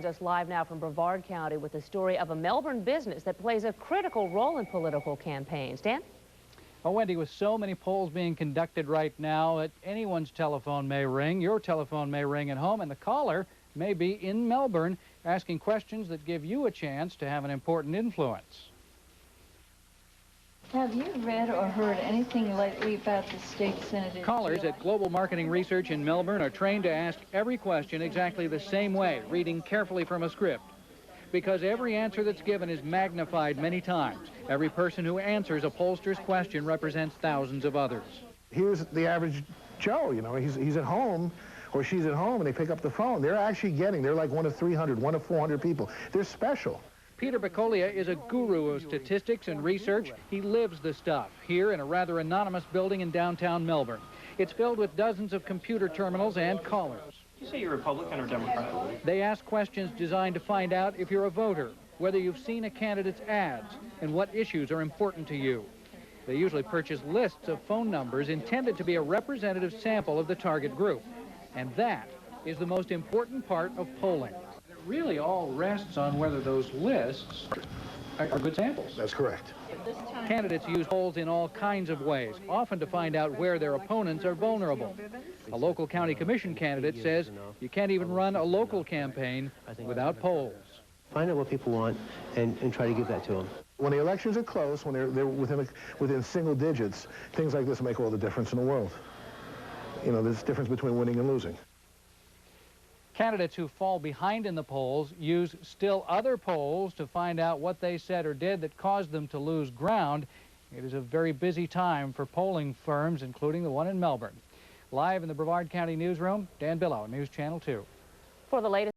us live now from Brevard County with the story of a Melbourne business that plays a critical role in political campaigns. Dan? Well, Wendy, with so many polls being conducted right now, anyone's telephone may ring, your telephone may ring at home, and the caller may be in Melbourne asking questions that give you a chance to have an important influence. Have you read or heard anything lately about the state senate? Callers at Global Marketing Research in Melbourne are trained to ask every question exactly the same way, reading carefully from a script. Because every answer that's given is magnified many times. Every person who answers a pollster's question represents thousands of others. Here's the average Joe, you know, he's at home or she's at home and they pick up the phone. They're actually they're like one of 300, one of 400 people. They're special. Peter Bacolia is a guru of statistics and research. He lives the stuff here in a rather anonymous building in downtown Melbourne. It's filled with dozens of computer terminals and callers. You say you're Republican or Democrat? They ask questions designed to find out if you're a voter, whether you've seen a candidate's ads, and what issues are important to you. They usually purchase lists of phone numbers intended to be a representative sample of the target group. And that is the most important part of polling. It really all rests on whether those lists are good samples. That's correct. Candidates use polls in all kinds of ways, often to find out where their opponents are vulnerable. A local county commission candidate says you can't even run a local campaign without polls. Find out what people want and try to give that to them. When the elections are close, when they're within single digits, things like this make all the difference in the world. You know, there's a difference between winning and losing. Candidates who fall behind in the polls use still other polls to find out what they said or did that caused them to lose ground. It is a very busy time for polling firms, including the one in Melbourne. Live in the Brevard County newsroom, Dan Billow, News Channel 2. For the latest